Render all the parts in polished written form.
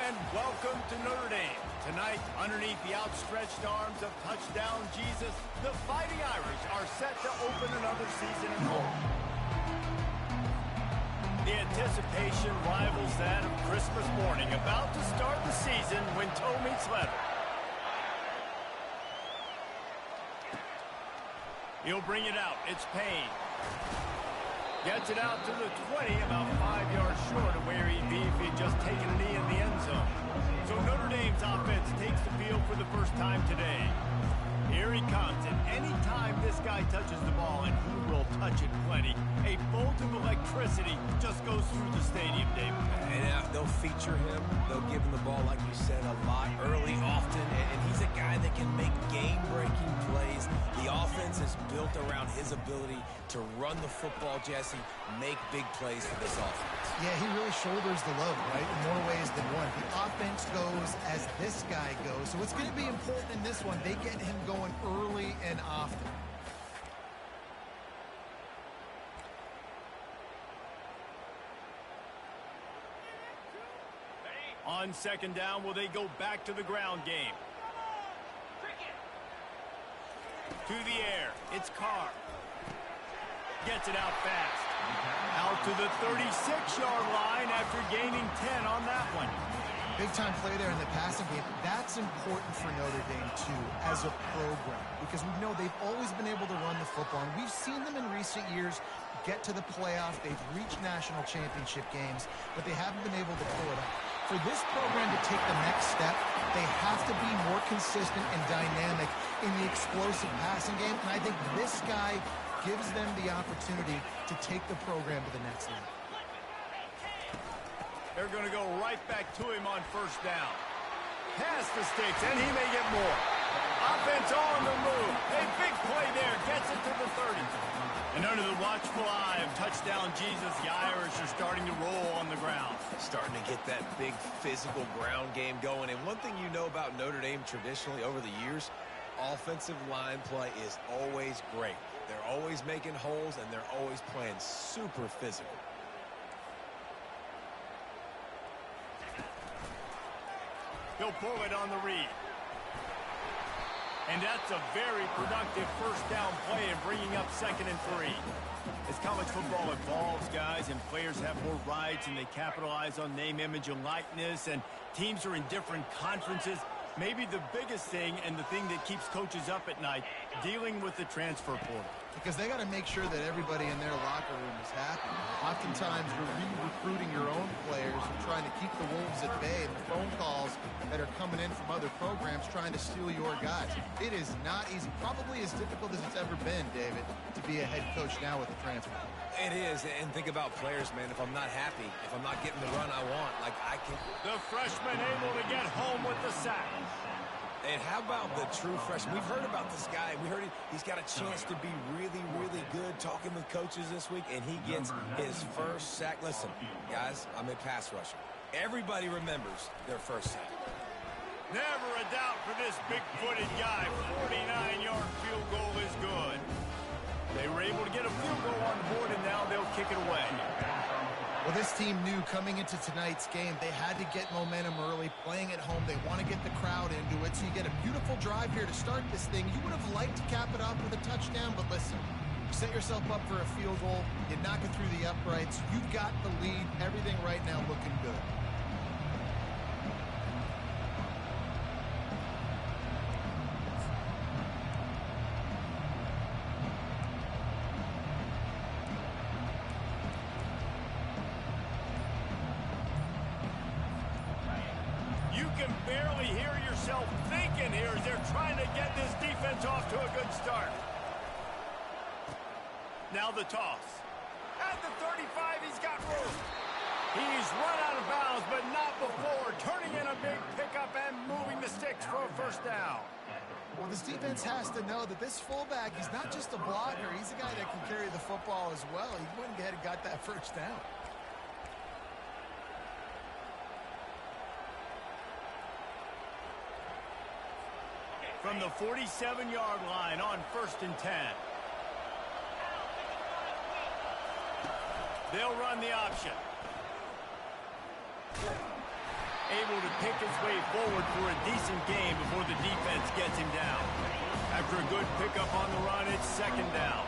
and welcome to Notre Dame. Tonight, underneath the outstretched arms of touchdown Jesus, the Fighting Irish are set to open another season at home. The anticipation rivals that of Christmas morning, about to start the season when toe meets leather. He'll bring it out. It's Payne. Gets it out to the 20, about 5 yards short of where he'd be if he'd just taken a knee in the end zone. So Notre Dame's offense takes the field for the first time today. Here he comes, and any time this guy touches the ball, and he will touch it plenty, a bolt of electricity just goes through the stadium, Dave. And they'll feature him. They'll give him the ball, like you said, a lot, early, often, and he's a guy that can make game-breaking plays. The offense is built around his ability to run the football, Jesse, make big plays for this offense. Yeah, he really shoulders the load, right, in more ways than one. The offense goes as this guy goes, so it's going to be important in this one. They get him going early and often. On second down, will they go back to the ground game? To the air, it's Carr. Gets it out fast. Out to the 36-yard line after gaining 10 on that one. Big-time play there in the passing game. That's important for Notre Dame, too, as a program, because we know they've always been able to run the football, and we've seen them in recent years get to the playoff. They've reached national championship games, but they haven't been able to pull it off. For this program to take the next step, they have to be more consistent and dynamic in the explosive passing game, and I think this guy gives them the opportunity to take the program to the next level. They're going to go right back to him on first down. Past the sticks, and he may get more. Offense on the move. A big play there. Gets it to the 30. And under the watchful eye of touchdown Jesus, the Irish are starting to roll on the ground. Starting to get that big physical ground game going. And one thing you know about Notre Dame traditionally over the years, offensive line play is always great. They're always making holes, and they're always playing super physical. He'll pull it on the read. And that's a very productive first down play in bringing up 2nd and 3. As college football evolves, guys, and players have more rights and they capitalize on name, image, and likeness, and teams are in different conferences, maybe the biggest thing and the thing that keeps coaches up at night, dealing with the transfer portal. Because they got to make sure that everybody in their locker room is happy. Oftentimes, you're re-recruiting your own players and trying to keep the wolves at bay, and the phone calls that are coming in from other programs trying to steal your guys. It is not easy. Probably as difficult as it's ever been, David, to be a head coach now with the transfer. It is, and think about players, man. If I'm not happy, if I'm not getting the run I want, like I can... The freshman able to get home with the sack. And how about the true freshman? We've heard about this guy. We heard he's got a chance to be really, really good talking with coaches this week, and he gets his first sack. Listen, guys, I'm a pass rusher. Everybody remembers their first sack. Never a doubt for this big-footed guy. 49-yard field goal is good. They were able to get a field goal on the board, and now they'll kick it away. Well, this team knew coming into tonight's game they had to get momentum early, playing at home. They want to get the crowd into it, so you get a beautiful drive here to start this thing. You would have liked to cap it off with a touchdown, but listen, you set yourself up for a field goal, you knock it through the uprights, you've got the lead, everything right now looking good. Barely hear yourself thinking here as they're trying to get this defense off to a good start. Now the toss. At the 35, he's got room. He's run out of bounds, but not before. Turning in a big pickup and moving the sticks for a first down. Well, this defense has to know that this fullback, he's not just a blocker. He's a guy that can carry the football as well. He went ahead and got that first down. From the 47-yard line on 1st and 10. They'll run the option. able to pick his way forward for a decent game before the defense gets him down. After a good pickup on the run, it's second down.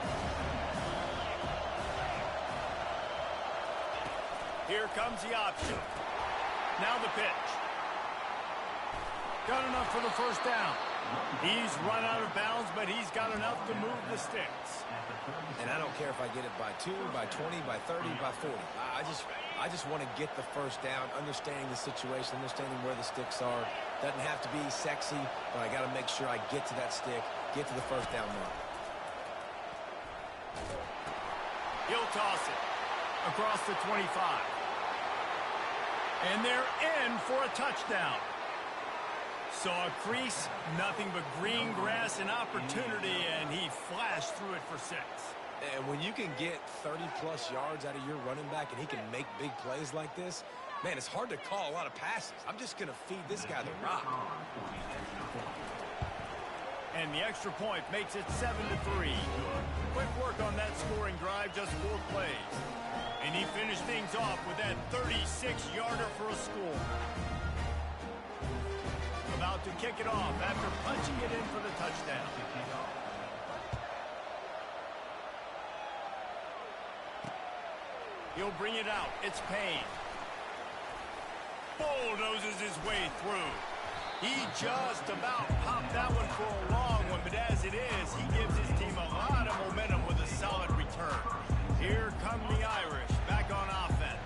Here comes the option. Now the pitch. Got enough for the first down. He's run out of bounds, but he's got enough to move the sticks. And I don't care if I get it by 2, by 20, by 30, by 40. I just want to get the first down, understanding the situation, understanding where the sticks are. Doesn't have to be sexy, but I got to make sure I get to that stick, get to the first down mark. He'll toss it across the 25. And they're in for a touchdown. So a crease, nothing but green grass and opportunity, and he flashed through it for 6. And when you can get 30-plus yards out of your running back and he can make big plays like this, man, it's hard to call a lot of passes. I'm just going to feed this guy the rock. And the extra point makes it 7-3. Quick work on that scoring drive, just 4 plays. And he finished things off with that 36-yarder for a score. About to kick it off after punching it in for the touchdown. He'll bring it out. It's Payne. Bulldozes his way through. He just about popped that one for a long one, but as it is, he gives his team a lot of momentum with a solid return. Here come the Irish back on offense.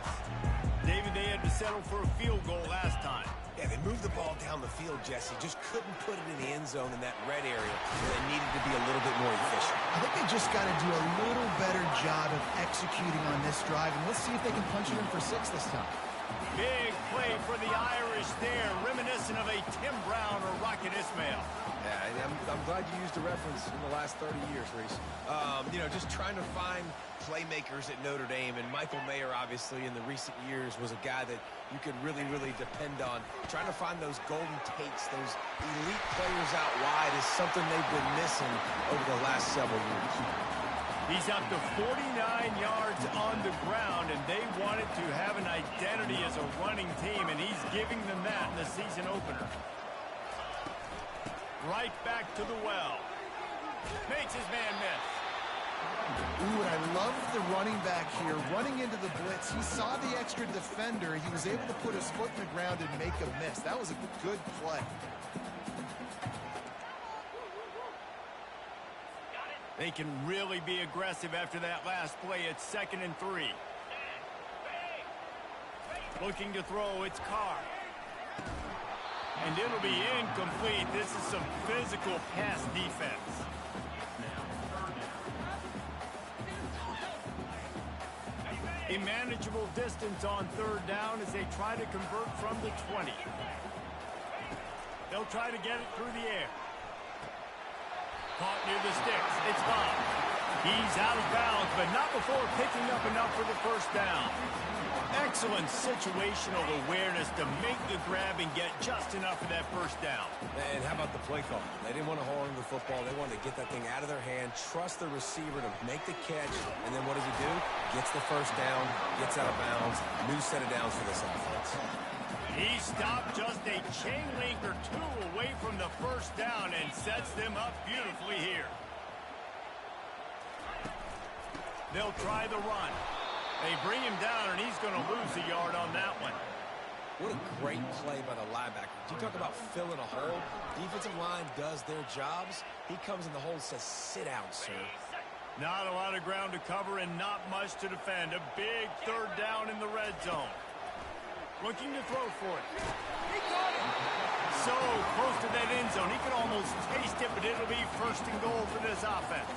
David, they had to settle for a field goal last time. Yeah, they moved the ball down the field, Jesse. Just couldn't put it in the end zone in that red area where they needed to be a little bit more efficient. I think they just got to do a little better job of executing on this drive, and let's see if they can punch it in for 6 this time. Big play for the Irish there, reminiscent of a Tim Brown or Rocket Ismail. Yeah, I'm glad you used a reference in the last 30 years, Reese. Just trying to find playmakers at Notre Dame, and Michael Mayer, obviously, in the recent years, was a guy that you could really, really depend on. Trying to find those golden takes, those elite players out wide is something they've been missing over the last several years. He's up to 49 yards on the ground, and they wanted to have an identity as a running team, and he's giving them that in the season opener. Right back to the well. Makes his man miss. Ooh, and I love the running back here. Running into the blitz, he saw the extra defender. He was able to put his foot in the ground and make a miss. That was a good play. They can really be aggressive after that last play. It's 2nd and 3. Looking to throw, it's Carr. And it'll be incomplete. This is some physical pass defense. A manageable distance on 3rd down as they try to convert from the 20. They'll try to get it through the air. Caught near the sticks. It's Bob. He's out of bounds, but not before picking up enough for the first down. Excellent situational awareness to make the grab and get just enough for that first down. And how about the play call? They didn't want to hold on to the football. They wanted to get that thing out of their hand, trust the receiver to make the catch, and then what does he do? Gets the first down, gets out of bounds, new set of downs for this offense. He stopped just a chain link or 2 away from the first down and sets them up beautifully here. They'll try the run. They bring him down, and he's going to lose a yard on that one. What a great play by the linebacker. You talk about filling a hole. Defensive line does their jobs. He comes in the hole and says, sit down, sir. Not a lot of ground to cover and not much to defend. A big 3rd down in the red zone. Looking to throw for it. He got it. So close to that end zone. He could almost taste it, but it'll be 1st and goal for this offense.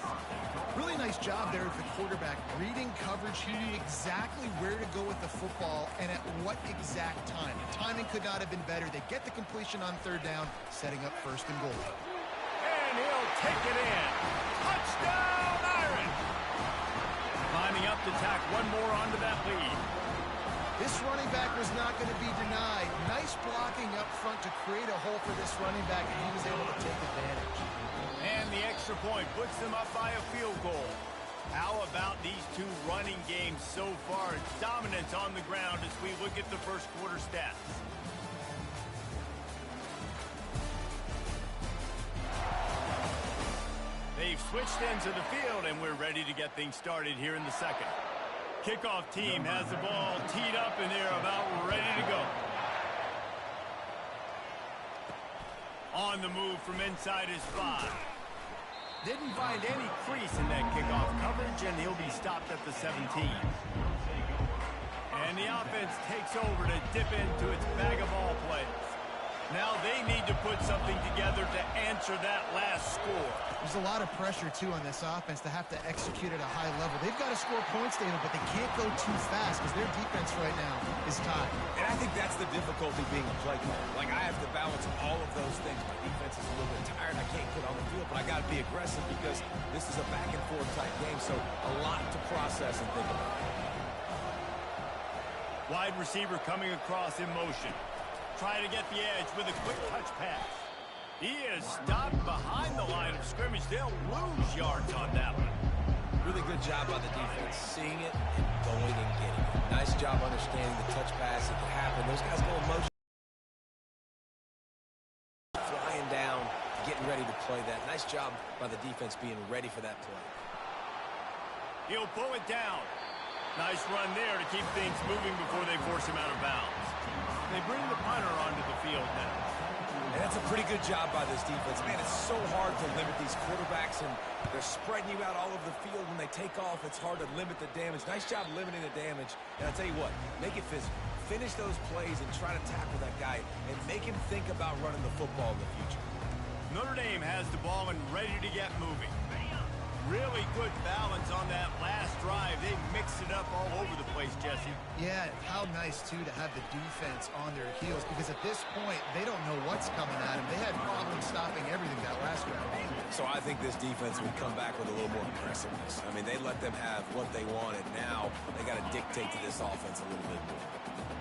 Really nice job there at the quarterback. Reading coverage, he knew exactly where to go with the football and at what exact time. The timing could not have been better. They get the completion on 3rd down, setting up 1st and goal. And he'll take it in. Touchdown, Irish! Climbing up to tack one more onto that lead. This running back was not going to be denied. Nice blocking up front to create a hole for this running back, and he was able to take advantage. And the extra point puts them up by a field goal. How about these 2 running games so far? Dominance on the ground as we look at the first quarter stats. they've switched ends of the field, and we're ready to get things started here in the second. Kickoff team has the ball teed up, and they're about ready to go. On the move from inside his 5. Didn't find any crease in that kickoff coverage, and he'll be stopped at the 17. And the offense takes over to dip into its bag of ball plays. Now they need to put something together to answer that last score. There's a lot of pressure, too, on this offense to have to execute at a high level. They've got to score points, David, but they can't go too fast because their defense right now is tied. And I think that's the difficulty being a play caller. Like, I have to balance all of those things. My defense is a little bit tired. I can't get on the field, but I got to be aggressive because this is a back-and-forth type game, so a lot to process and think about. Wide receiver coming across in motion. Trying to get the edge with a quick touch pass. He is stopped behind the line of scrimmage. They'll lose yards on that one. Really good job by the defense, seeing it and going and getting it. Nice job understanding the touch pass that could happen. Those guys go in motion. Flying down, getting ready to play that. Nice job by the defense being ready for that play. He'll pull it down. Nice run there to keep things moving before they force him out of bounds. They bring the punter onto the field now. And that's a pretty good job by this defense. Man, it's so hard to limit these quarterbacks, and they're spreading you out all over the field. When they take off, it's hard to limit the damage. Nice job limiting the damage. And I'll tell you what, make it physical. Finish those plays and try to tackle that guy and make him think about running the football in the future. Notre Dame has the ball and ready to get moving. Really good balance on that last drive. They mixed it up all over the place, Jesse. Yeah, how nice, too, to have the defense on their heels because at this point, they don't know what's coming at them. They had problems stopping everything that last drive. So I think this defense would come back with a little more aggressiveness. I mean, they let them have what they wanted. Now they got to dictate to this offense a little bit more.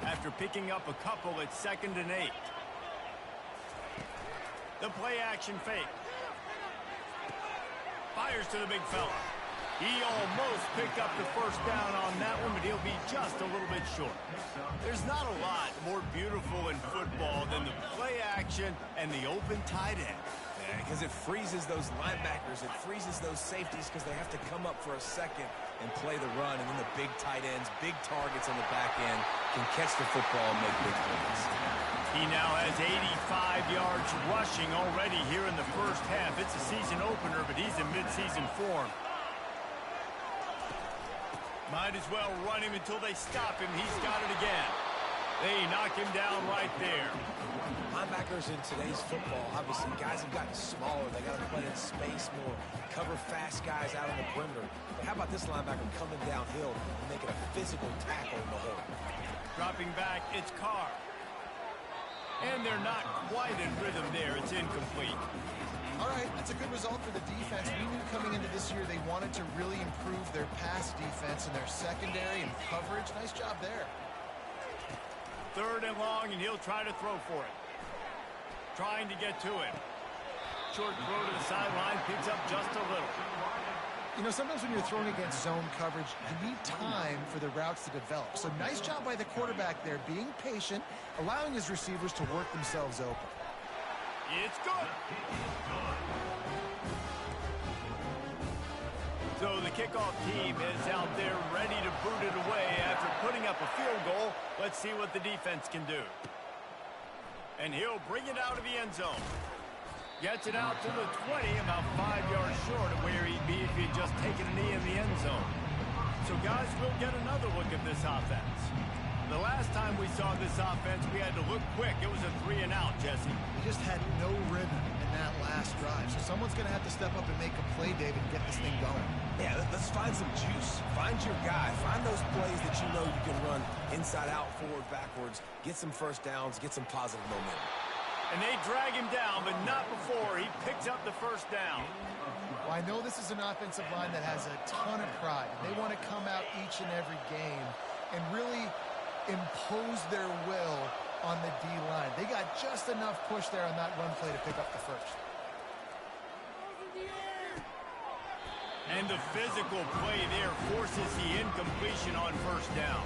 After picking up a couple, it's 2nd and 8. The play action fake. Fires to the big fella. He almost picked up the first down on that one, but he'll be just a little bit short. There's not a lot more beautiful in football than the play action and the open tight end. Because it freezes those linebackers. It freezes those safeties because they have to come up for a second and play the run. And then the big tight ends, big targets on the back end can catch the football and make big plays. He now has 85 yards rushing already here in the first half. It's a season opener, but he's in midseason form. Might as well run him until they stop him. He's got it again. They knock him down right there. Linebackers in today's football, obviously, guys have gotten smaller. They got to play in space more, cover fast guys out on the perimeter. But how about this linebacker coming downhill and making a physical tackle in the hole? Dropping back, it's Carr. And they're not quite in rhythm there. It's incomplete. All right, that's a good result for the defense. We knew coming into this year they wanted to really improve their pass defense and their secondary and coverage. Nice job there. 3rd and long, and he'll try to throw for it. Trying to get to it. Short throw to the sideline, picks up just a little. You know, sometimes when you're throwing against zone coverage, you need time for the routes to develop. So nice job by the quarterback there, being patient, allowing his receivers to work themselves open. It's good. So the kickoff team is out there ready to boot it away after putting up a field goal. Let's see what the defense can do. And he'll bring it out of the end zone. Gets it out to the 20, about 5 yards short of where he'd be if he'd just taken a knee in the end zone. So, guys, we'll get another look at this offense. The last time we saw this offense, we had to look quick. It was a 3-and-out, Jesse. He just had no rhythm in that last drive. So someone's going to have to step up and make a play, David, and get this thing going. Yeah, let's find some juice. Find your guy. Find those plays that you know you can run inside out, forward, backwards. Get some first downs. Get some positive momentum. And they drag him down, but not before he picks up the first down. Well, I know this is an offensive line that has a ton of pride. They want to come out each and every game and really impose their will on the D-line. They got just enough push there on that run play to pick up the first. And the physical play there forces the incompletion on first down.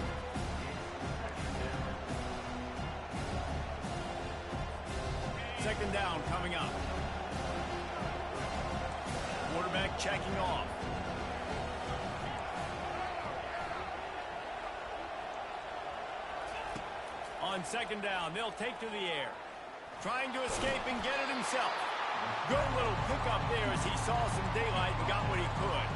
Second down coming up. quarterback checking off. On second down, they'll take to the air. Trying to escape and get it himself. Good little pickup there as he saw some daylight and got what he could.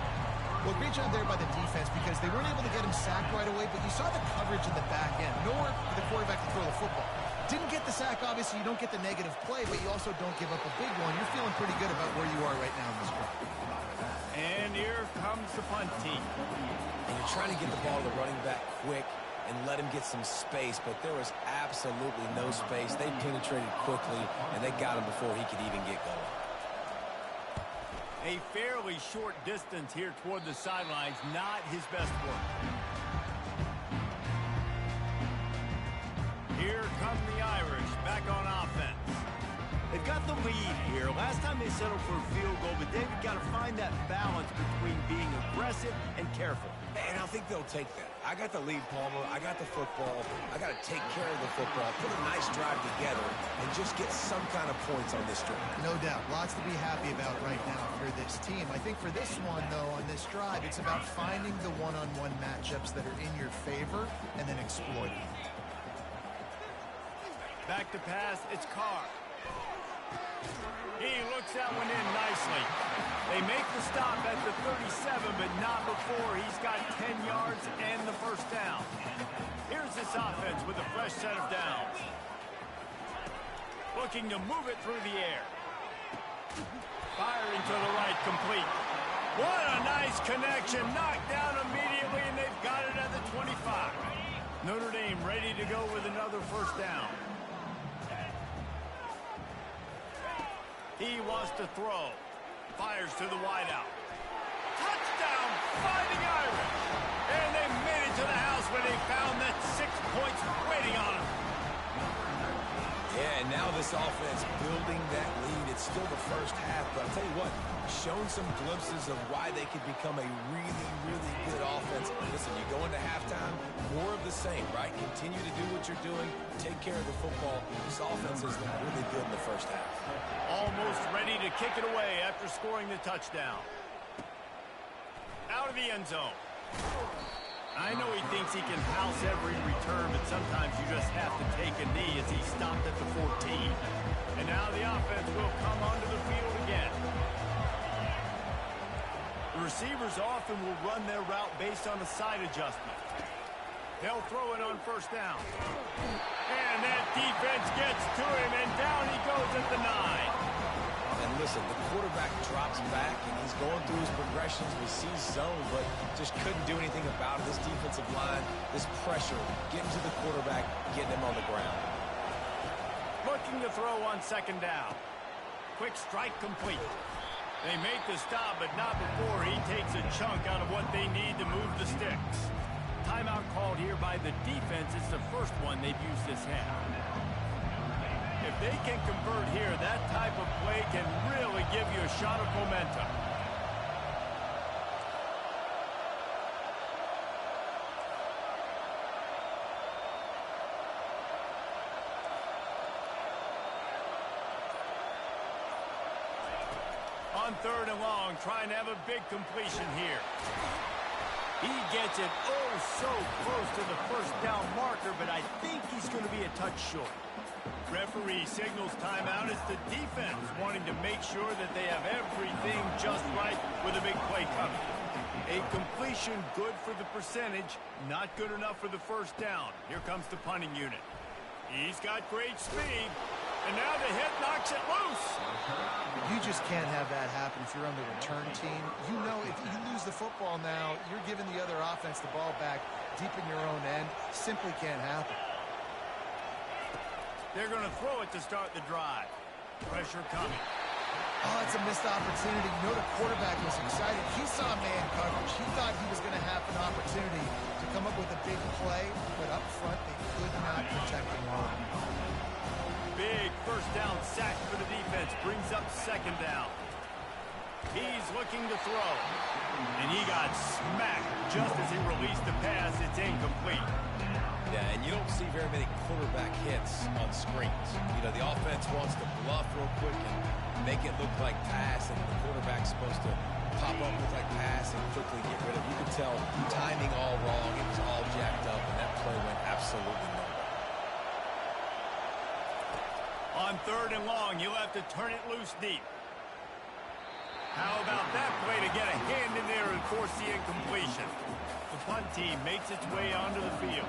Well, great job there by the defense because they weren't able to get him sacked right away, but you saw the coverage in the back end. Nowhere for the quarterback to throw the football. Didn't get the sack, obviously. You don't get the negative play, but you also don't give up a big one. You're feeling pretty good about where you are right now in this drive. And here comes the punt team. And you're trying to get the ball to the running back quick and let him get some space, but there was absolutely no space. They penetrated quickly, and they got him before he could even get going. A fairly short distance here toward the sidelines, not his best work. Here come the Irish back on offense. They've got the lead here. Last time they settled for a field goal, but David got to find that balance between being aggressive and careful. And I think they'll take that. I got the lead, Palmer. I got the football. I got to take care of the football, put a nice drive together, and just get some kind of points on this drive. No doubt. Lots to be happy about right now for this team. I think for this one, though, on this drive, it's about finding the one-on-one matchups that are in your favor and then exploiting them. Back to pass, it's Carr. He looks that one in nicely. They make the stop at the 37, but not before he's got 10 yards and the first down. Here's this offense with a fresh set of downs. Looking to move it through the air. Firing to the right, complete. What a nice connection. Knocked down immediately, and they've got it at the 25. Notre Dame ready to go with another first down. He wants to throw. Fires to the wideout. Touchdown, Fighting Irish. And they made it to the house when they found that 6 points waiting on them. Yeah, and now this offense building that lead. It's still the first half, but I'll tell you what, shown some glimpses of why they could become a really, really good offense. Listen, you go into halftime, more of the same, right? Continue to do what you're doing, take care of the football. This offense has looked really good in the first half. Almost ready to kick it away after scoring the touchdown. Out of the end zone. I know he thinks he can house every return, but sometimes you just have to take a knee as he stopped at the 14. And now the offense will come onto the field again. The receivers often will run their route based on a side adjustment. They'll throw it on first down. And that defense gets to him, and down he goes at the 9. And listen, the quarterback drops back, and he's going through his progressions. We see zone, but just couldn't do anything about it. This defensive line, this pressure, getting to the quarterback, getting him on the ground. Looking to throw on second down. Quick strike complete. They make the stop, but not before he takes a chunk out of what they need to move the sticks. Timeout called here by the defense. It's the first one they've used this half. If they can convert here, that type of play can really give you a shot of momentum. On third and long, trying to have a big completion here. He gets it oh so close to the first down marker, but I think he's going to be a touch short. Referee signals timeout. It's the defense wanting to make sure that they have everything just right with a big play coming. A completion good for the percentage, not good enough for the first down. Here comes the punting unit. He's got great speed, and now the hit knocks it loose. You just can't have that happen if you're on the return team. You know if you lose the football now, you're giving the other offense the ball back deep in your own end. Simply can't happen. They're going to throw it to start the drive. Pressure coming. Oh, it's a missed opportunity. You know the quarterback was excited. He saw man coverage. He thought he was going to have an opportunity to come up with a big play, but up front they could not protect him well. Big first down sack for the defense. Brings up second down. He's looking to throw. And he got smacked just as he released the pass. It's incomplete. Yeah, and you don't see very many quarterback hits on screens. You know, the offense wants to bluff real quick and make it look like pass, and the quarterback's supposed to pop up, look like pass, and quickly get rid of it. You could tell timing all wrong. It was all jacked up, and that play went absolutely nowhere. On 3rd and long, you'll have to turn it loose deep. How about that play to get a hand in there and force the incompletion? The punt team makes its way onto the field.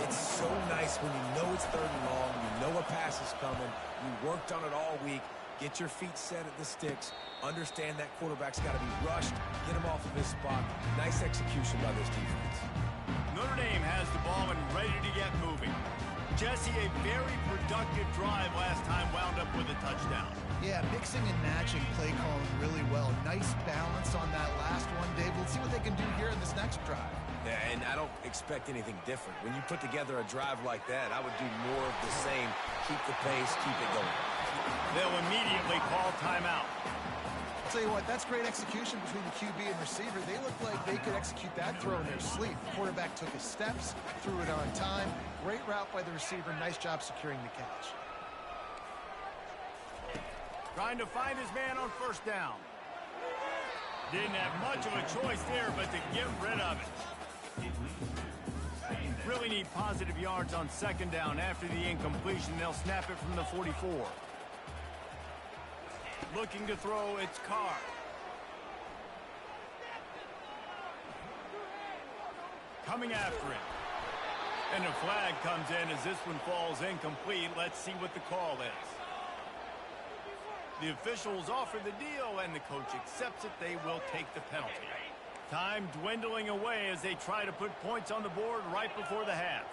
It's so nice when you know it's 3rd and long, you know a pass is coming, you worked on it all week, get your feet set at the sticks, understand that quarterback's got to be rushed, get him off of his spot. Nice execution by this defense. Notre Dame has the ball and ready to get moving. Jesse, a very productive drive last time wound up with a touchdown. Yeah, mixing and matching play calling really well. Nice balance on that last one, Dave. Let's see what they can do here in this next drive. Yeah, and I don't expect anything different. When you put together a drive like that, I would do more of the same. Keep the pace, keep it going. They'll immediately call timeout. I'll tell you what, that's great execution between the QB and receiver. They look like they could execute that throw in their sleep. The quarterback took his steps, threw it on time. Great route by the receiver. Nice job securing the catch. Trying to find his man on 1st down. Didn't have much of a choice there, but to get rid of it. Really need positive yards on 2nd down. After the incompletion, they'll snap it from the 44. Looking to throw, it's Carr. Coming after it. And a flag comes in as this one falls incomplete. Let's see what the call is. The officials offer the deal, and the coach accepts it. They will take the penalty. Time dwindling away as they try to put points on the board right before the half.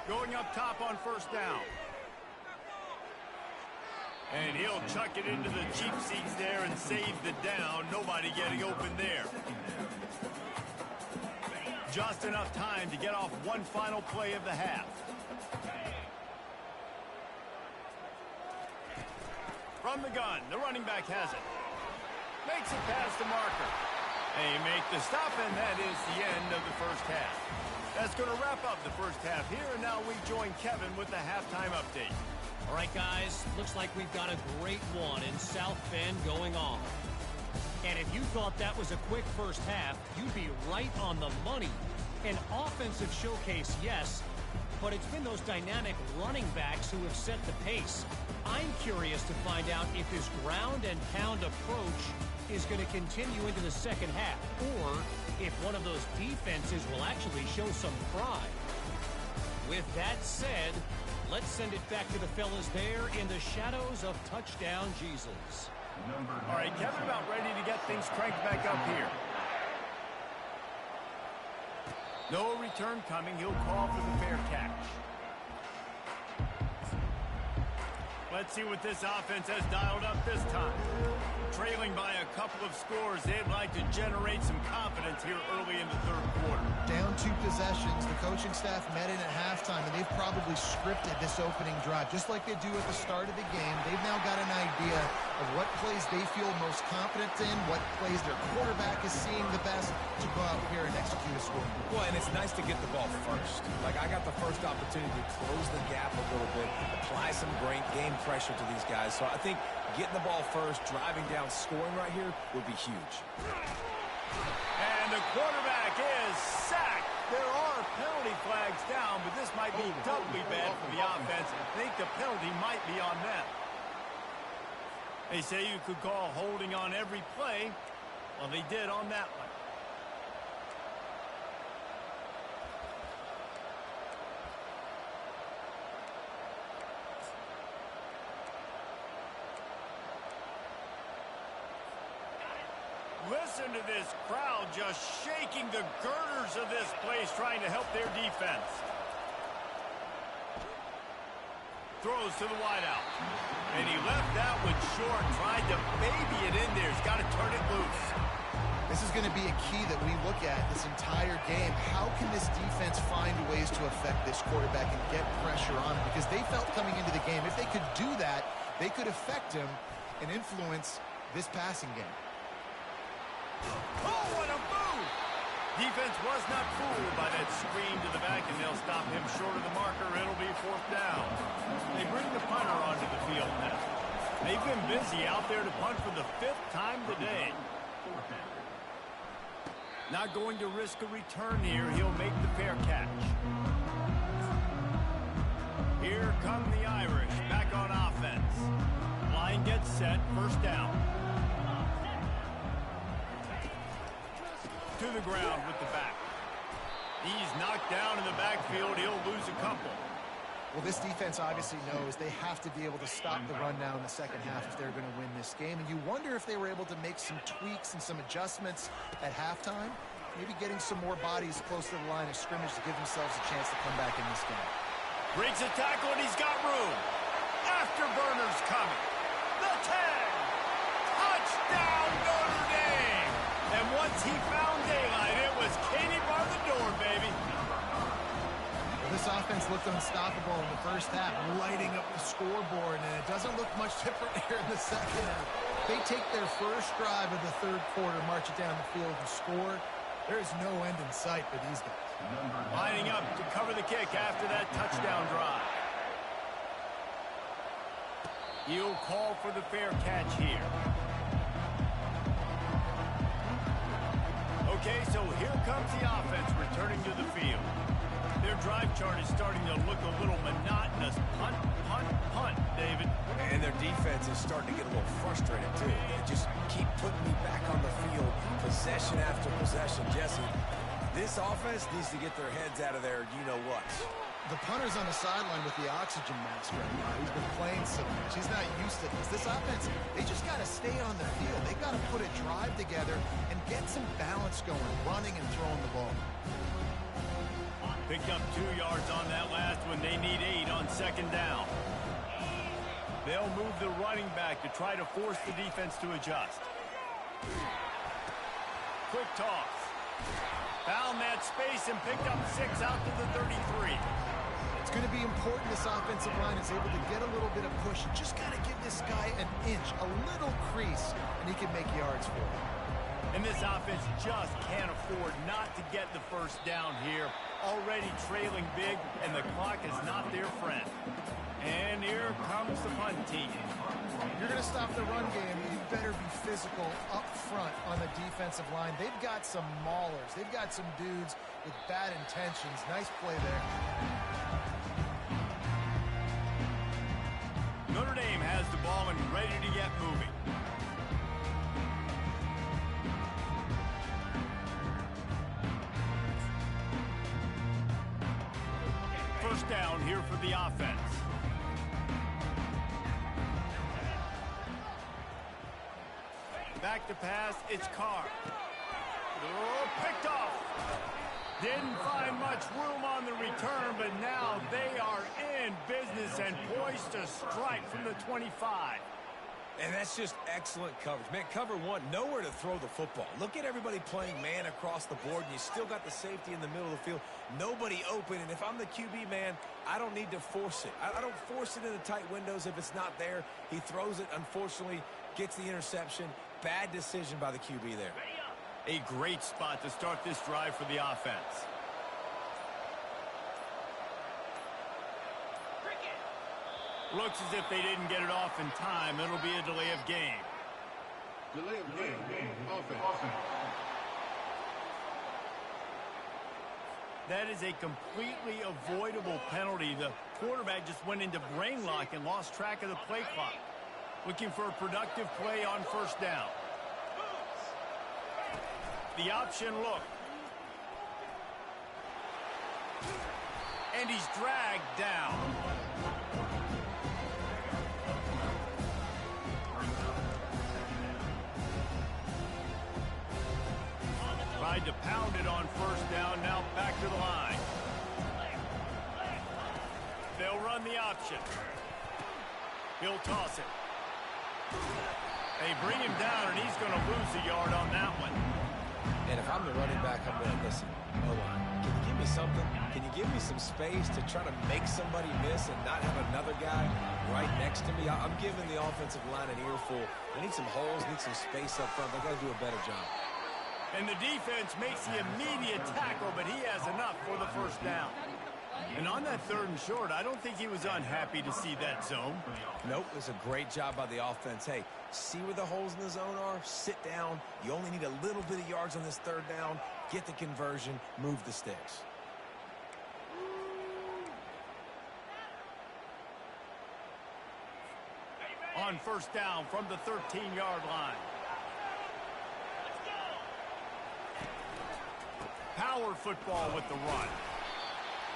Going up top on 1st down. And he'll chuck it into the cheap seats there and save the down. Nobody getting open there. Just enough time to get off one final play of the half. From the gun, the running back has it. Makes it past the marker. They make the stop, and that is the end of the 1st half. That's going to wrap up the 1st half here, and now we join Kevin with the halftime update. All right, guys, looks like we've got a great one in South Bend going on. And if you thought that was a quick 1st half, you'd be right on the money. An offensive showcase, yes, but it's been those dynamic running backs who have set the pace. I'm curious to find out if this ground and pound approach is going to continue into the 2nd half, or if one of those defenses will actually show some pride. With that said, let's send it back to the fellas there in the shadows of Touchdown Jesus. All right, Kevin, about ready to get things cranked back up here. No return coming. He'll call for the fair catch. Let's see what this offense has dialed up this time. Trailing by a couple of scores, they'd like to generate some confidence here early in the 3rd quarter. Down 2 possessions. The coaching staff met in at halftime, and they've probably scripted this opening drive. Just like they do at the start of the game, they've now got an idea of what plays they feel most confident in, what plays their quarterback is seeing the best to go out here and execute a score. Well, and it's nice to get the ball first. Like, I got the first opportunity to close the gap a little bit, apply some great game pressure to these guys. So I think getting the ball first, driving down, scoring right here would be huge. And the quarterback is sacked. There are penalty flags down, but this might be doubly bad for the offense. I think the penalty might be on them. They say you could call holding on every play. Well, they did on that one. Listen to this crowd just shaking the girders of this place, trying to help their defense. Throws to the wideout. And he left that one short, tried to baby it in there. He's got to turn it loose. This is going to be a key that we look at this entire game. How can this defense find ways to affect this quarterback and get pressure on him? Because they felt coming into the game, if they could do that, they could affect him and influence this passing game. Oh, what a move! Defense was not fooled by that screen to the back, and they'll stop him short of the marker. It'll be 4th down. They bring the punter onto the field now. They've been busy out there to punt for the 5th time today. Not going to risk a return here. He'll make the fair catch. Here come the Irish back on offense. Line gets set. 1st down. To the ground with the back. He's knocked down in the backfield. He'll lose a couple. Well, this defense obviously knows they have to be able to stop the run now in the second half if they're going to win this game. And you wonder if they were able to make some tweaks and some adjustments at halftime. Maybe getting some more bodies close to the line of scrimmage to give themselves a chance to come back in this game. Breaks a tackle, and he's got room. Afterburner's coming. The 10. Touchdown, Notre Dame. And once he found daylight, it was Katie bar the door, baby. This offense looked unstoppable in the first half, lighting up the scoreboard, and it doesn't look much different here in the second half. They take their first drive of the 3rd quarter, march it down the field, and score. There is no end in sight for these guys. Lining up to cover the kick after that touchdown drive. He'll call for the fair catch here. Okay, so here comes the offense returning to the field. Their drive chart is starting to look a little monotonous. Punt, punt, punt, David. And their defense is starting to get a little frustrated, too. They just keep putting me back on the field, possession after possession. Jesse, this offense needs to get their heads out of there, you-know-what. The punter's on the sideline with the oxygen mask right now. He's been playing so much. He's not used to this. This offense, they just got to stay on the field. They got to put a drive together and get some balance going, running and throwing the ball. Picked up 2 yards on that last one. They need 8 on 2nd down. They'll move the running back to try to force the defense to adjust. Quick toss. Found that space and picked up 6 out to the 33. It's going to be important this offensive line is able to get a little bit of push. Just got to give this guy an inch, a little crease, and he can make yards for it. And this offense just can't afford not to get the 1st down here. Already trailing big, and the clock is not their friend. And here comes the punt team. If you're going to stop the run game, you better be physical up front on the defensive line. They've got some maulers. They've got some dudes with bad intentions. Nice play there. Notre Dame has the ball and ready to get moving. First down here for the offense. Back to pass, it's Carr. Oh, picked off. Didn't find much room on the return, but now they are in business and poised to strike from the 25. And that's just excellent coverage. Man, cover 1, nowhere to throw the football. Look at everybody playing man across the board, and you still got the safety in the middle of the field. Nobody open, and if I'm the QB, man, I don't need to force it. I don't force it into tight windows if it's not there. He throws it, unfortunately, gets the interception. Bad decision by the QB there. A great spot to start this drive for the offense. Looks as if they didn't get it off in time. It'll be a delay of game. Delay of game. Offense. That is a completely avoidable penalty. The quarterback just went into brain lock and lost track of the play clock. Looking for a productive play on 1st down. The option look. And he's dragged down. Tried to pound it on 1st down, now back to the line. They'll run the option. He'll toss it. They bring him down, and he's going to lose a yard on that one. And if I'm the running back, I'm going to listen. O-line, can you give me something? Can you give me some space to try to make somebody miss and not have another guy right next to me? I'm giving the offensive line an earful. They need some holes, need some space up front. They got to do a better job. And the defense makes the immediate tackle, but he has enough for the first down. And on that 3rd and short, I don't think he was unhappy to see that zone. Nope, it was a great job by the offense. Hey, see where the holes in the zone are? Sit down. You only need a little bit of yards on this 3rd down. Get the conversion. Move the sticks. On 1st down from the 13-yard line. Power football with the run.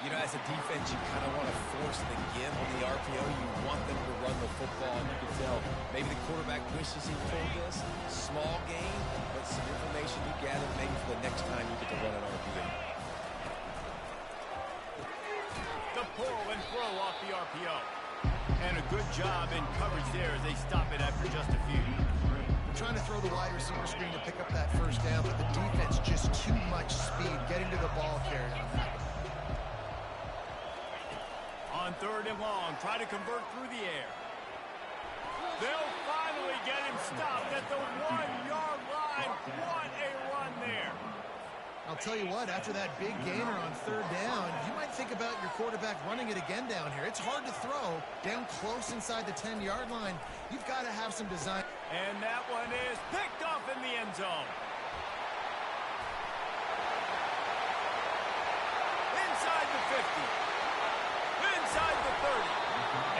You know, as a defense, you kind of want to force the give on the RPO. You want them to run the football, and you can tell maybe the quarterback wishes he pulled this. Small gain, but some information you gather maybe for the next time you get to run an RPO. The pull and throw off the RPO. And a good job in coverage there as they stop it after just a few. Trying to throw the wide receiver screen to pick up that 1st down, but the defense just too much speed getting to the ball carrier on that. On 3rd and long, try to convert through the air. They'll finally get him stopped at the 1-yard line. What a run there. I'll tell you what, after that big gainer on 3rd down, you might think about your quarterback running it again down here. It's hard to throw down close inside the 10-yard line. You've got to have some design. And that one is picked off in the end zone. Inside the 50. Inside the 30.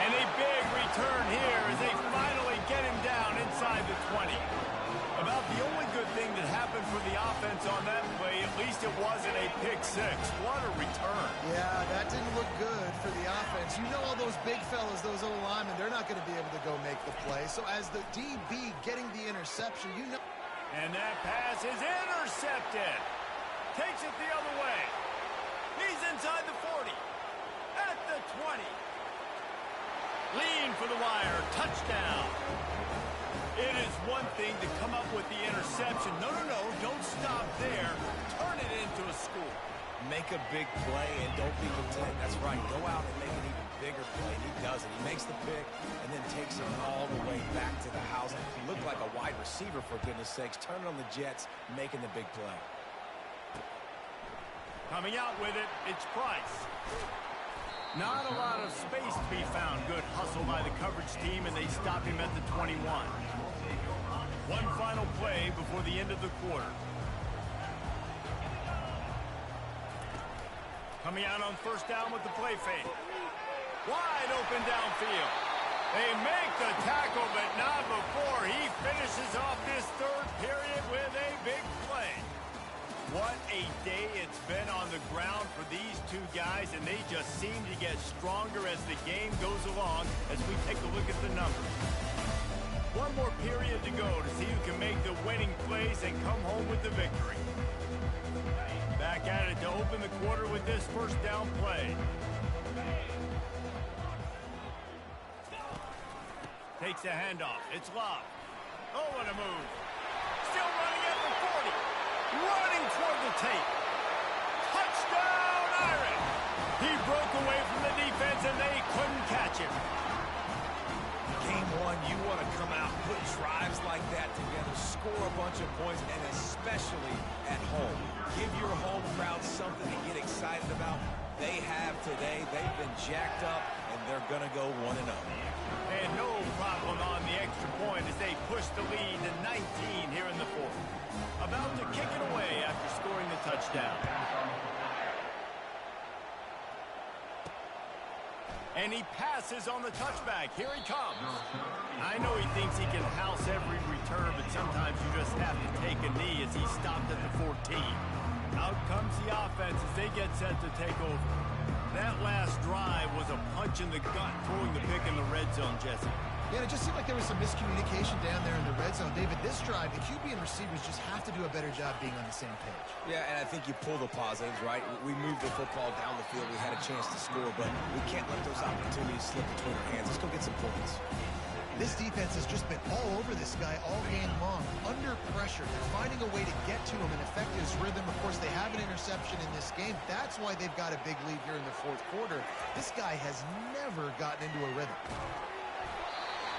And a big return here as they finally get him down inside the 20. About the only good thing that happened for the offense on that play, at least it wasn't a pick 6. What a return. Yeah, that didn't look good for the offense. You know all those big fellas, those O-linemen, they're not going to be able to go make the play. So as the DB getting the interception, you know. And that pass is intercepted. Takes it the other way. He's inside the 40. At the 20. Lean for the wire. Touchdown. It is one thing to come up with the interception. No, don't stop there. Turn it into a score. Make a big play and don't be content. That's right. Go out and make an even bigger play. He does it. He makes the pick and then takes it all the way back to the house. He looked like a wide receiver, for goodness sakes. Turn it on the Jets, making the big play. Coming out with it, it's Price. Not a lot of space to be found. Good hustle by the coverage team, and they stop him at the 21. One final play before the end of the quarter. Coming out on 1st down with the play fake. Wide open downfield. They make the tackle, but not before he finishes off this 3rd period with a big play. What a day it's been on the ground for these two guys, and they just seem to get stronger as the game goes along as we take a look at the numbers. One more period to go to see who can make the winning plays and come home with the victory. Back at it to open the quarter with this 1st down play. Takes a handoff. It's Love. Oh, what a move. Still running at the 40. Running toward the tape. Touchdown, Iron. He broke away from the defense, and they couldn't catch him. Game 1, you want to come out, put drives like that together, score a bunch of points, and especially at home. Give your home crowd something to get excited about. They have today. They've been jacked up, and they're going to go 1-0. And no problem on the extra point as they push the lead to 19 here in the 4th. About to kick it away after scoring the touchdown. And he passes on the touchback. Here he comes. I know he thinks he can house every return, but sometimes you just have to take a knee as he stopped at the 14. Out comes the offense as they get set to take over. That last drive was a punch in the gut, throwing the pick in the red zone, Jesse. Yeah, it just seemed like there was some miscommunication down there in the red zone. David, this drive, the QB and receivers just have to do a better job being on the same page. Yeah, and I think you pull the positives, right? We moved the football down the field. We had a chance to score, but we can't let those opportunities slip between our hands. Let's go get some points. This defense has just been all over this guy all game long. Under pressure. They're finding a way to get to him and affect his rhythm. Of course, they have an interception in this game. That's why they've got a big lead here in the 4th quarter. This guy has never gotten into a rhythm.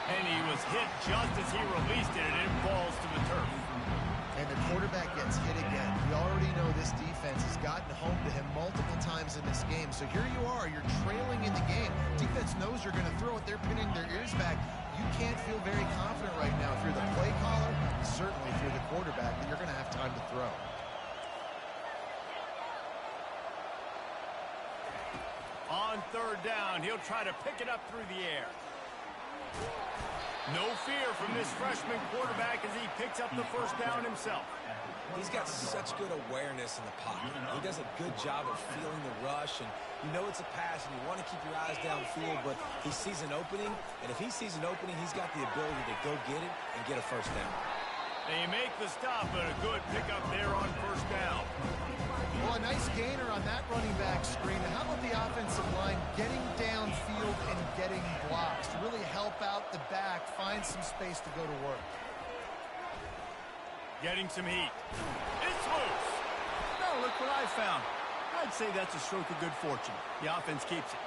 And he was hit just as he released it, and it falls to the turf. And the quarterback gets hit again. know this defense has gotten home to him multiple times in this game. So here you are, you're trailing in the game. Defense knows you're going to throw it. They're pinning their ears back. You can't feel very confident right now if you're the play caller, certainly if you're the quarterback, that you're going to have time to throw. On third down, he'll try to pick it up through the air. No fear from this freshman quarterback as he picks up the first down himself. He's got such good awareness in the pocket. He does a good job of feeling the rush, and you know it's a pass, and you want to keep your eyes downfield, but he sees an opening, and if he sees an opening, he's got the ability to go get it and get a first down. They make the stop, but a good pickup there on first down. Well, a nice gainer on that running back screen. And how about the offensive line getting downfield and getting blocks to really help out the back, find some space to go to work. Getting some heat. It's loose. Oh, look what I found. I'd say that's a stroke of good fortune. The offense keeps it.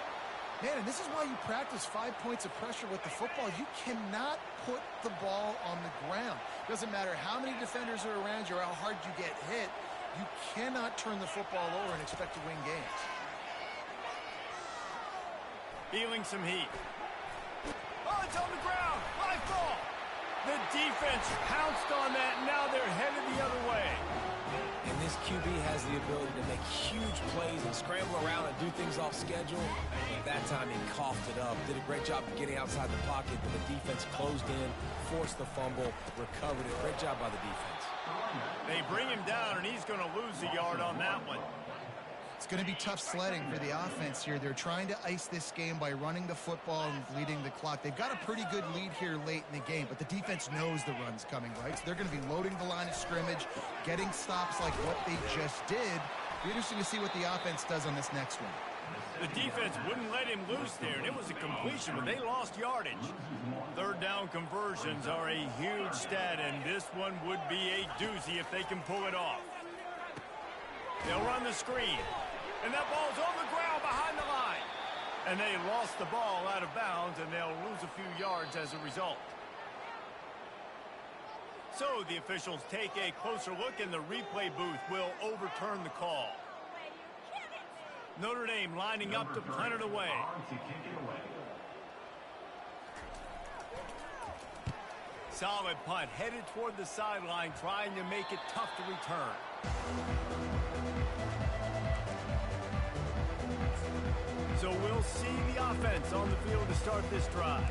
Man, and this is why you practice 5 points of pressure with the football. You cannot put the ball on the ground. Doesn't matter how many defenders are around you or how hard you get hit. You cannot turn the football over and expect to win games. Feeling some heat. Oh, it's on the ground. High ball. The defense pounced on that, and now they're headed the other way. And this QB has the ability to make huge plays and scramble around and do things off schedule. At that time, he coughed it up. Did a great job of getting outside the pocket, but the defense closed in, forced the fumble, recovered it. Great job by the defense. They bring him down, and he's going to lose a yard on that one. It's going to be tough sledding for the offense here. They're trying to ice this game by running the football and bleeding the clock. They've got a pretty good lead here late in the game, but the defense knows the run's coming, right? So they're going to be loading the line of scrimmage, getting stops like what they just did. It'll be interesting to see what the offense does on this next one. The defense wouldn't let him loose there, and it was a completion, but they lost yardage. Third down conversions are a huge stat, and this one would be a doozy if they can pull it off. They'll run the screen, and that ball's on the ground behind the line. And they lost the ball out of bounds, and they'll lose a few yards as a result. So the officials take a closer look, and the replay booth will overturn the call. Notre Dame lining up to punt it away. Solid punt, headed toward the sideline, trying to make it tough to return. So we'll see the offense on the field to start this drive.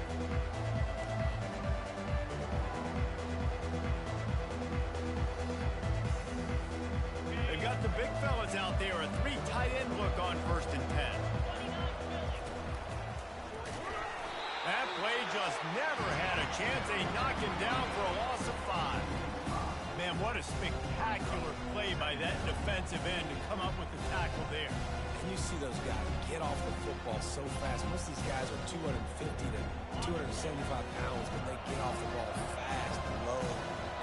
They've got the big fellas out there, a 3 tight end look on 1st and 10. That play just never had a chance. They knock him down for a loss of 5. Man, what a spectacular play by that defensive end to come up with the tackle there. And you see those guys get off the football so fast. Most of these guys are 250 to 275 pounds, but they get off the ball fast and low.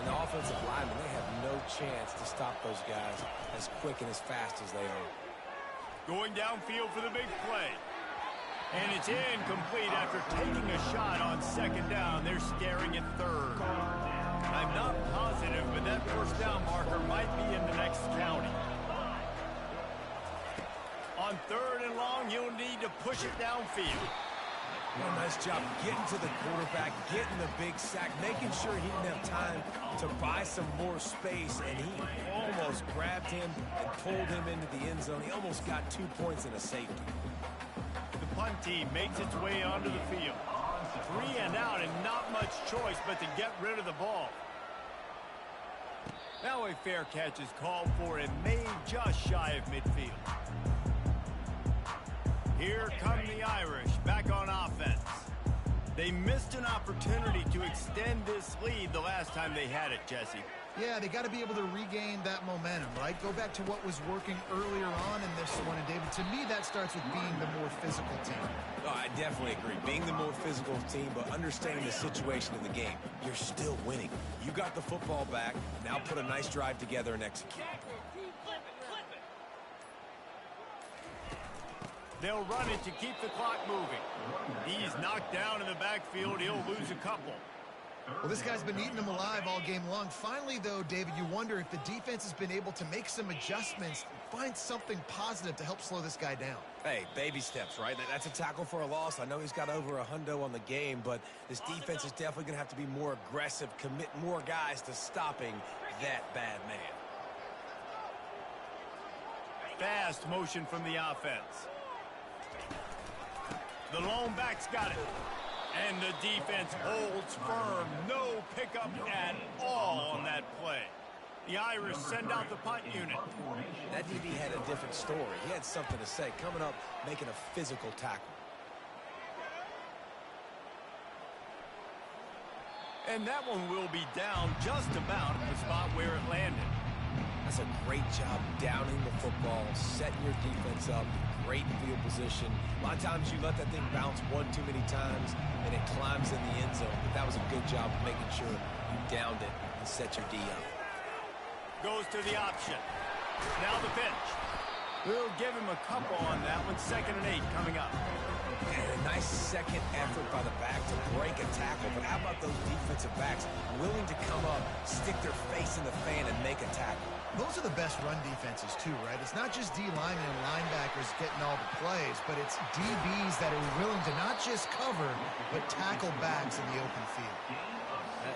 And the offensive linemen, they have no chance to stop those guys as quick and as fast as they are. Going downfield for the big play. And it's incomplete after taking a shot on 2nd down. They're staring at 3rd. I'm not positive, but that 1st down marker might be in the next county. On 3rd and long, you'll need to push it downfield. Well, nice job getting to the quarterback, getting the big sack, making sure he didn't have time to buy some more space, and he almost grabbed him and pulled him into the end zone. He almost got 2 points and a safety. The punt team makes its way onto the field. 3 and out, and not much choice but to get rid of the ball. Now a fair catch is called for and made just shy of midfield. Here come the Irish back on offense. They missed an opportunity to extend this lead the last time they had it, Jesse. Yeah, they got to be able to regain that momentum, right? Go back to what was working earlier on in this one. And, David, to me, that starts with being the more physical team. Oh, I definitely agree. Being the more physical team, but understanding the situation of the game. You're still winning. You got the football back. Now put a nice drive together and execute. They'll run it to keep the clock moving. He's knocked down in the backfield. He'll lose a couple. Well, this guy's been eating them alive all game long. Finally, though, David, you wonder if the defense has been able to make some adjustments, find something positive to help slow this guy down. Hey, baby steps, right? That's a tackle for a loss. I know he's got over a hundo on the game, but this defense is definitely going to have to be more aggressive, commit more guys to stopping that bad man. Fast motion from the offense. The lone back's got it. And the defense holds firm. No pickup at all on that play. The Irish send out the punt unit. That DB had a different story. He had something to say, coming up, making a physical tackle. And that one will be down just about at the spot where it landed. That's a great job downing the football, setting your defense up, great field position. A lot of times you let that thing bounce one too many times and it climbs in the end zone. But that was a good job of making sure you downed it and set your D up. Goes to the option. Now the pitch. We'll give him a couple on that one. 2nd and 8 coming up. And a nice second effort by the back to break a tackle. But how about those defensive backs willing to come up, stick their face in the fan, and make a tackle? Those are the best run defenses, too, right? It's not just D linemen and linebackers getting all the plays, but it's DBs that are willing to not just cover, but tackle backs in the open field.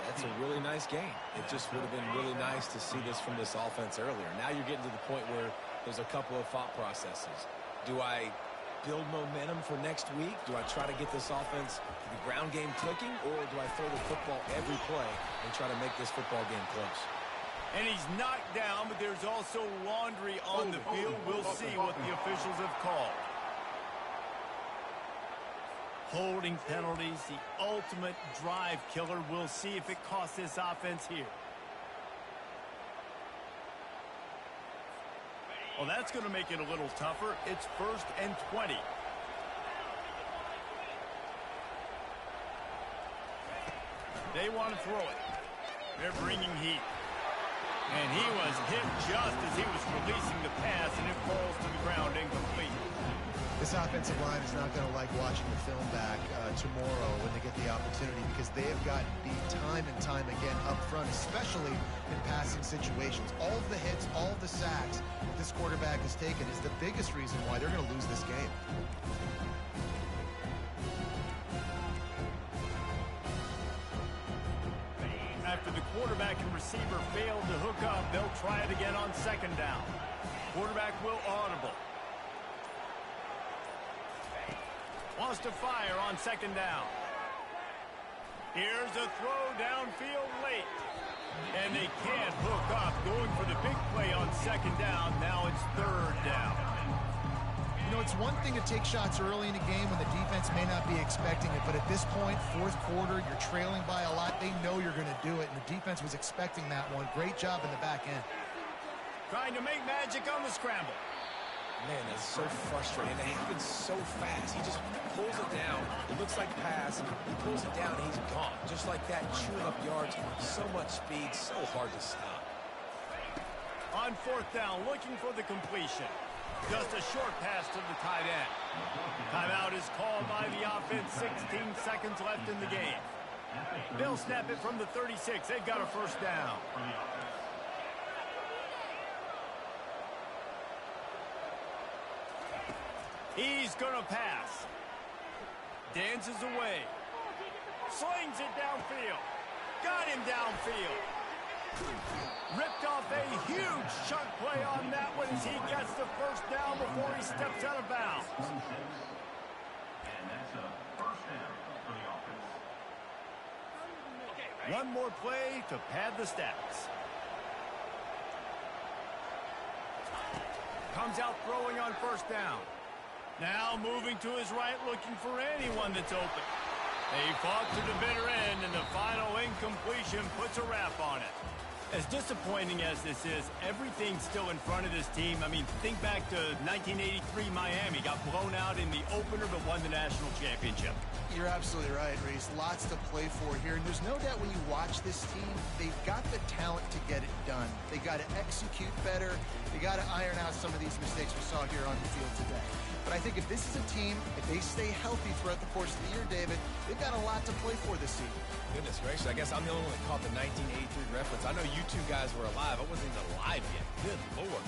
That's a really nice game. It just would have been really nice to see this from this offense earlier. Now you're getting to the point where there's a couple of thought processes. Do I build momentum for next week? Do I try to get this offense, the ground game clicking, or do I throw the football every play and try to make this football game close? And he's knocked down, but there's also laundry on the field. We'll see what the officials have called. Holding penalties, the ultimate drive killer. We'll see if it costs this offense here. Well, that's going to make it a little tougher. It's 1st and 20. They want to throw it. They're bringing heat. And he was hit just as he was releasing the pass, and it falls to the ground incomplete. This offensive line is not going to like watching the film back tomorrow when they get the opportunity, because they have gotten beat time and time again up front, especially in passing situations. All of the hits, all of the sacks that this quarterback has taken is the biggest reason why they're going to lose this game. After the quarterback and receiver failed to hook up, they'll try it again on 2nd down. Quarterback will audible. Wants to fire on 2nd down. Here's a throw downfield late. And they can't hook up. Going for the big play on 2nd down. Now it's 3rd down. You know, it's one thing to take shots early in a game when the defense may not be expecting it, but at this point, 4th quarter, you're trailing by a lot. They know you're going to do it, and the defense was expecting that one. Great job in the back end. Trying to make magic on the scramble. Man, that's so frustrating. It happens so fast. He just pulls it down. It looks like pass. He pulls it down, and he's gone. Just like that, chewing up yards. So much speed, so hard to stop. On 4th down, looking for the completion. Just a short pass to the tight end. Timeout is called by the offense. 16 seconds left in the game. They'll snap it from the 36. They've got a 1st down. He's going to pass. Dances away. Slings it downfield. Got him downfield. Ripped off a huge chunk play on that one as he gets the 1st down before he steps out of bounds. And that's a 1st down for the offense. One more play to pad the stats. Comes out throwing on 1st down. Now moving to his right, looking for anyone that's open. They fought to the bitter end, and the final incompletion puts a wrap on it. As disappointing as this is, everything's still in front of this team. I mean, think back to 1983 Miami. Got blown out in the opener but won the national championship. You're absolutely right, Reese. Lots to play for here. And there's no doubt when you watch this team, they've got the talent to get it done. They got to execute better. They got to iron out some of these mistakes we saw here on the field today. But I think if this is a team, if they stay healthy throughout the course of the year, David, they've got a lot to play for this season. Goodness gracious, I guess I'm the only one that caught the 1983 reference. I know you two guys were alive. I wasn't even alive yet. Good Lord.